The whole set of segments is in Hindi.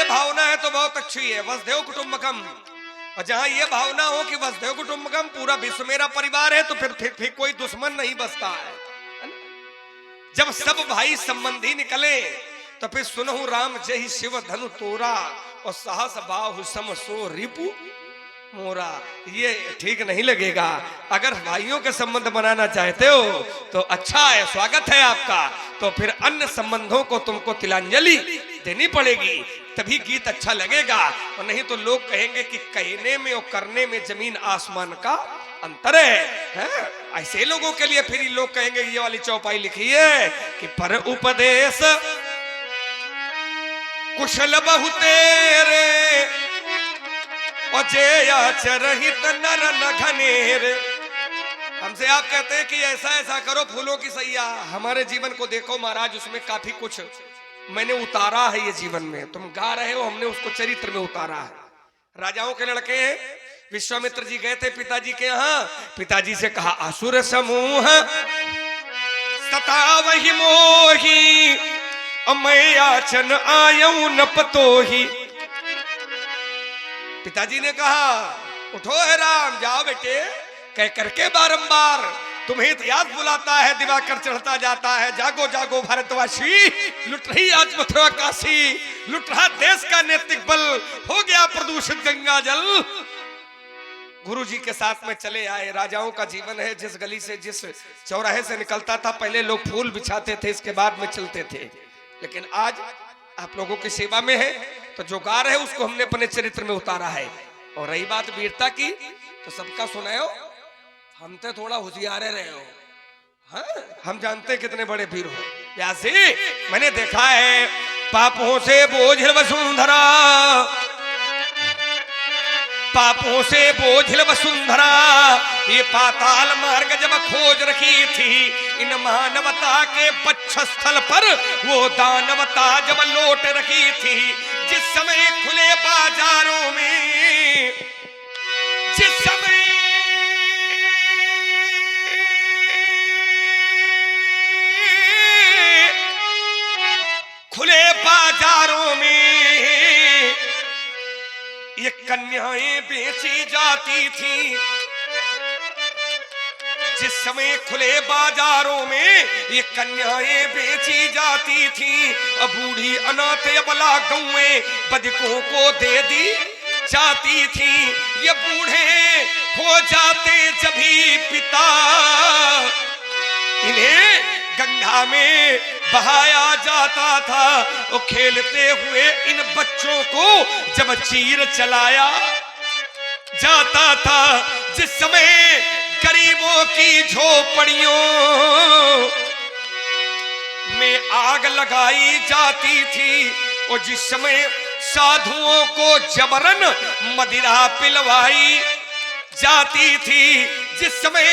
भावना है तो बहुत अच्छी है, वसुधैव कुटुंबकम। और जहां ये भावना हो कि वसुधैव कुटुंबकम पूरा विश्व मेरा परिवार है, तो फिर कोई दुश्मन नहीं बसता है। जब सब भाई संबंधी निकले तो फिर सुनहु राम जय शिव धनु तोरा और सहस बाहु सम सो रिपु मोरा। ये ठीक नहीं लगेगा। अगर भाइयों के संबंध बनाना चाहते हो तो अच्छा है, स्वागत है आपका। तो फिर अन्य संबंधों को तुमको तिलांजलि देनी पड़ेगी, तभी गीत अच्छा लगेगा। और नहीं तो लोग कहेंगे कि कहने में और करने में जमीन आसमान का अंतर है? ऐसे लोगों के लिए फिर लोग कहेंगे, ये वाली चौपाई लिखी है कि पर उपदेश कुशल बहु तेरे और जे आचरहित नर न घनेर। हमसे आप कहते हैं कि ऐसा ऐसा करो, फूलों की सैया। हमारे जीवन को देखो महाराज, उसमें काफी कुछ मैंने उतारा है ये जीवन में। तुम गा रहे हो, हमने उसको चरित्र में उतारा है। राजाओं के लड़के हैं, विश्वामित्र जी गए थे पिताजी के यहाँ। पिताजी से कहा, असुर समूह सतावहि मोही मैं याचन आयऊ न पतोही। पिताजी ने कहा, उठो है राम, जाओ बेटे। कह करके बारंबार तुम्हें तो याद बुलाता है, दिवाकर चढ़ता जाता है। जागो जागो भारतवासी, लुट रही आज मथुरा काशी, लुट रहा देश का नैतिक बल, हो गया प्रदूषित गंगा जल। गुरु जी के साथ में चले आए। राजाओं का जीवन है, जिस गली से जिस चौराहे से निकलता था, पहले लोग फूल बिछाते थे, इसके बाद में चलते थे। लेकिन आज आप लोगों की सेवा में है, तो जो गा रहे उसको हमने अपने चरित्र में उतारा है। और रही बात वीरता की, तो सबका सुनायो, हम तो थोड़ा होशियारे रहे हो। हाँ, हम जानते कितने बड़े वीर हो। व्यासी, मैंने देखा है पापों से बोझिल वसुंधरा, पापों से बोझिल वसुंधरा, ये पाताल मार्ग जब खोज रखी थी, इन मानवता के वक्षस्थल पर वो दानवता जब लौट रखी थी। जिस समय खुले बाजारों में, जिस समय खुले बाजारों में ये कन्याएं बेची जाती थी, जिस समय खुले बाजारों में ये कन्याएं बेची जाती थी, अब बूढ़ी अनाथ अबला गौएं बदकों को दे दी जाती थी। ये बूढ़े हो जाते जभी पिता, इन्हें गंगा में बहाया जाता था। वो खेलते हुए इन बच्चों को जब चीर चलाया जाता था। जिस समय गरीबों की झोपड़ियों में आग लगाई जाती थी, और जिस समय साधुओं को जबरन मदिरा पिलवाई जाती थी, जिस समय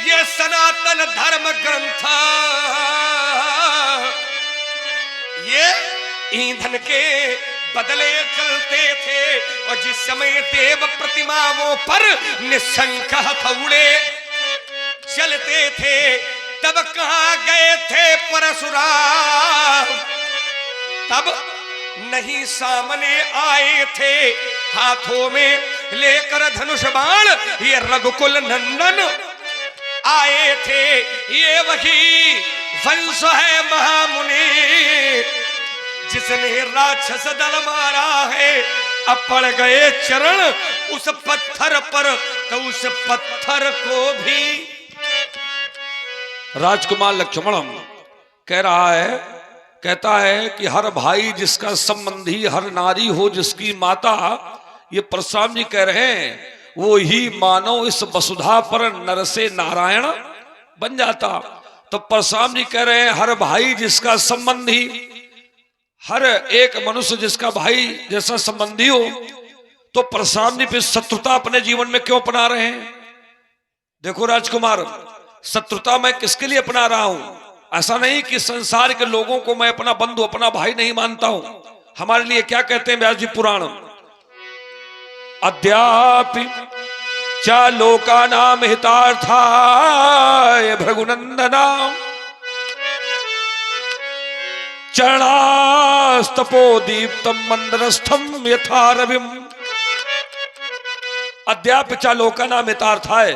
ये सनातन धर्म ग्रंथ ये ईंधन के बदले जलते थे, और जिस समय देव प्रतिमाओं पर निशंक हथौड़े चलते थे, तब कहां गए थे परशुराम? तब नहीं सामने आए थे हाथों में लेकर धनुष बाण, ये रघुकुल नंदन आए थे। ये वही वंश है महामुनि जिसने राक्षस दल मारा है। अब पड़ गए चरण उस पत्थर पर, तो उस पत्थर को भी। राजकुमार लक्ष्मण कह रहा है, कहता है कि हर भाई जिसका संबंधी, हर नारी हो जिसकी माता, ये परशुराम जी कह रहे हैं, वो ही मानो इस वसुधा पर नर से नारायण बन जाता। तो परशुराम जी कह रहे हैं हर भाई जिसका संबंधी, हर एक मनुष्य जिसका भाई जैसा संबंधी हो, तो परशुराम जी पे शत्रुता अपने जीवन में क्यों अपना रहे हैं? देखो राजकुमार, शत्रुता मैं किसके लिए अपना रहा हूं? ऐसा नहीं कि संसार के लोगों को मैं अपना बंधु, अपना भाई नहीं मानता हूं। हमारे लिए क्या कहते हैं व्यास जी पुराण, अद्यापि चा लोकानाम हितार्थाय भृगुनंदना चरणास्तव चरणास्तपोदीप्तम मंदरस्थम यथा रविम। अद्यापिचा लोकनाम यथार्थाय।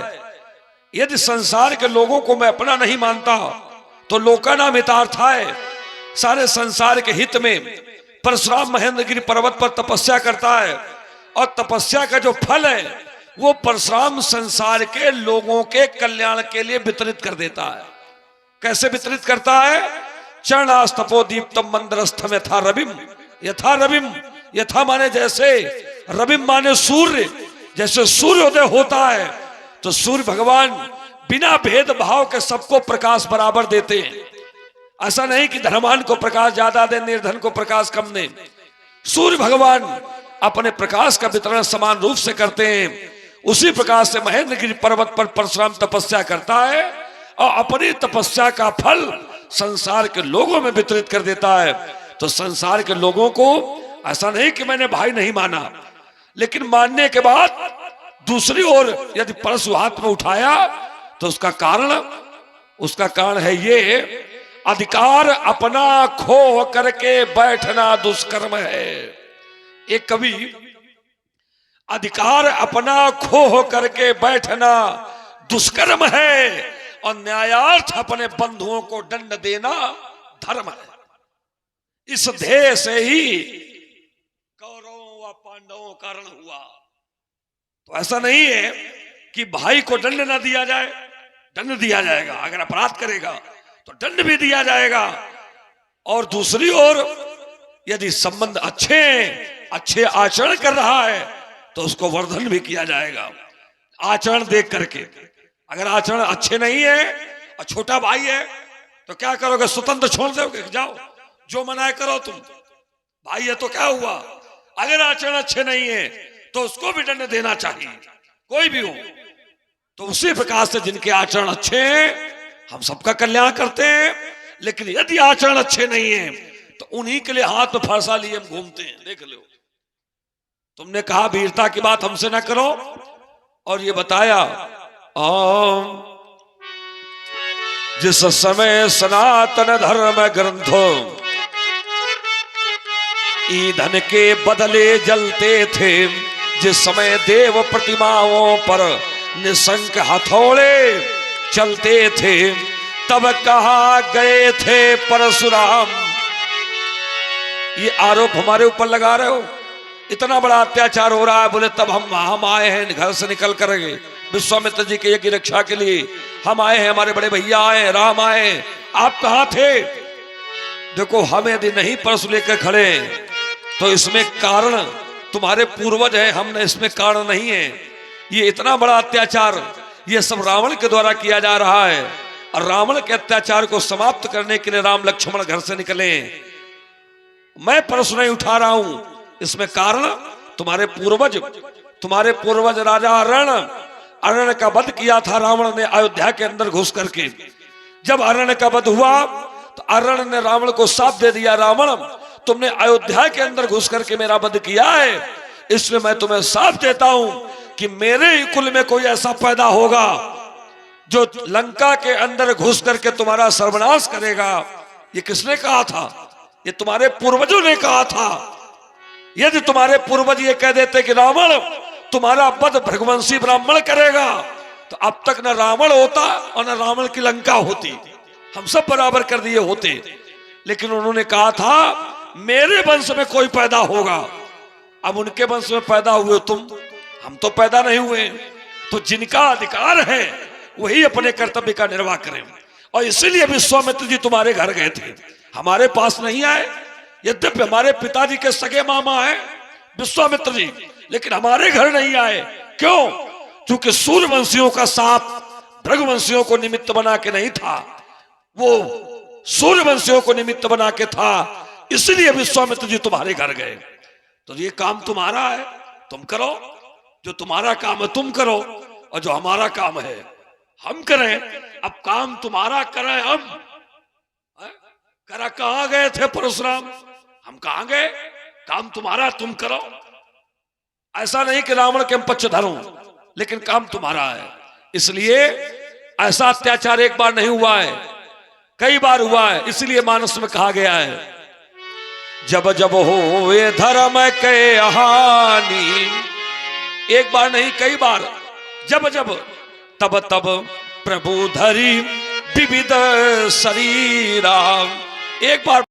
यदि संसार के लोगों को मैं अपना नहीं मानता तो लोकनाम यथार्थाय। सारे संसार के हित में परशुराम महेंद्रगिरी पर्वत पर तपस्या करता है और तपस्या का जो फल है वो परशुराम संसार के लोगों के कल्याण के लिए वितरित कर देता है। कैसे वितरित करता है? चरणास्तपोदीप्तम मंदरस्थम यथा रविम। यथा रविम, यथा माने जैसे, रविम माने सूर्य। जैसे सूर्योदय होता है तो सूर्य भगवान बिना भेदभाव के सबको प्रकाश बराबर देते हैं। ऐसा नहीं कि धनवान को प्रकाश ज्यादा दे, निर्धन को प्रकाश कम दे। सूर्य भगवान अपने प्रकाश का वितरण समान रूप से करते हैं। उसी प्रकार से महेंद्रगिरी पर्वत पर परशुराम तपस्या करता है और अपनी तपस्या का फल संसार के लोगों में वितरित कर देता है। तो संसार के लोगों को ऐसा नहीं कि मैंने भाई नहीं माना, लेकिन मानने के बाद दूसरी ओर यदि परशु हाथ में उठाया तो उसका कारण है ये, अधिकार अपना खो करके बैठना दुष्कर्म है। एक कवि, अधिकार अपना खो करके बैठना दुष्कर्म है और न्यायार्थ अपने बंधुओं को दंड देना धर्म है। इस ध्येय से ही कौरवों व पांडवों का रण हुआ। तो ऐसा नहीं है कि भाई को दंड ना दिया जाए, दंड दिया जाएगा। अगर अपराध करेगा तो दंड भी दिया जाएगा। और दूसरी ओर यदि संबंध अच्छे आचरण कर रहा है तो उसको वर्धन भी किया जाएगा आचरण देख करके। अगर आचरण अच्छे नहीं है और छोटा भाई है तो क्या करोगे? स्वतंत्र छोड़ दोगे? जाओ जो मनाए करो तुम, भाई है तो क्या हुआ। अगर आचरण अच्छे नहीं है तो उसको भी दंड देना चाहिए, कोई भी हो। तो उसी प्रकार से जिनके आचरण अच्छे हैं हम सबका कल्याण करते हैं, लेकिन यदि आचरण अच्छे नहीं है तो उन्हीं के लिए हाथ में फरसा लिए हम घूमते हैं। देख लो, तुमने कहा वीरता की बात हमसे ना करो और ये बताया जिस समय सनातन धर्म ग्रंथों ईंधन के बदले जलते थे, जिस समय देव प्रतिमाओं पर निशंक हथौड़े चलते थे, तब कहा गए थे परशुराम। ये आरोप हमारे ऊपर लगा रहे हो, इतना बड़ा अत्याचार हो रहा है। बोले तब हम आए हैं घर से निकल कर विश्वामित्र जी के यज्ञ रक्षा के लिए हम आए हैं, हमारे बड़े भैया आए, राम आए, आप कहां थे? देखो, हम यदि नहीं परशु लेकर खड़े तो इसमें कारण तुम्हारे पूर्वज हैं, हमने इसमें कारण नहीं है। ये इतना बड़ा अत्याचार ये सब रावण के द्वारा किया जा रहा है और रावण के अत्याचार को समाप्त करने के लिए राम लक्ष्मण घर से निकले। मैं परशु नहीं उठा रहा हूं, इसमें कारण तुम्हारे पूर्वज राजा अरण्य का वध किया था रावण ने अयोध्या के अंदर घुस करके। जब अरण्य का वध हुआ तो अरण्य ने रावण को शाप दे दिया, रावण तुमने अयोध्या के अंदर घुस करके मेरा वध किया है, इसलिए मैं तुम्हें शाप देता हूं कि मेरे ही कुल में कोई ऐसा पैदा होगा जो लंका के अंदर घुस करके तुम्हारा सर्वनाश करेगा। ये किसने कहा था? ये तुम्हारे पूर्वजों ने कहा था। यदि तुम्हारे पूर्वज ये कह देते कि रावण तुम्हारा वध भृगुवंशी ब्राह्मण करेगा तो अब तक न रावण होता और न रावण की लंका होती, हम सब बराबर कर दिए होते। लेकिन उन्होंने कहा था मेरे वंश में कोई पैदा होगा। अब उनके वंश में पैदा हुए तुम, हम तो पैदा नहीं हुए। तो जिनका अधिकार है वही अपने कर्तव्य का निर्वाह करें। और इसीलिए विश्वामित्र जी तुम्हारे घर गए थे, हमारे पास नहीं आए। यद्यपि हमारे पिताजी के सगे मामा हैं विश्वामित्र जी, लेकिन हमारे घर नहीं आए। क्यों? क्योंकि सूर्यवंशियों का साप भृगुवंशियों को निमित्त बना के नहीं था, वो सूर्यवंशियों को निमित्त बना के था। इसलिए विश्वामित्र जी तुम्हारे घर गए। तो ये काम तुम्हारा है, तुम करो। जो तुम्हारा काम है तुम करो और जो हमारा काम है हम करें। अब काम तुम्हारा करें हम। करा कहां गए थे परशुराम? हम कहां गए? काम तुम्हारा, तुम करो। ऐसा नहीं कि रावण के हम पक्षधर हूं, लेकिन काम तुम्हारा है। इसलिए ऐसा अत्याचार एक बार नहीं हुआ है, कई बार हुआ है। इसलिए मानस में कहा गया है जब जब होए धर्म के हानि, एक बार नहीं कई बार, जब जब तब तब प्रभु धरी विविध शरीरा। एक बार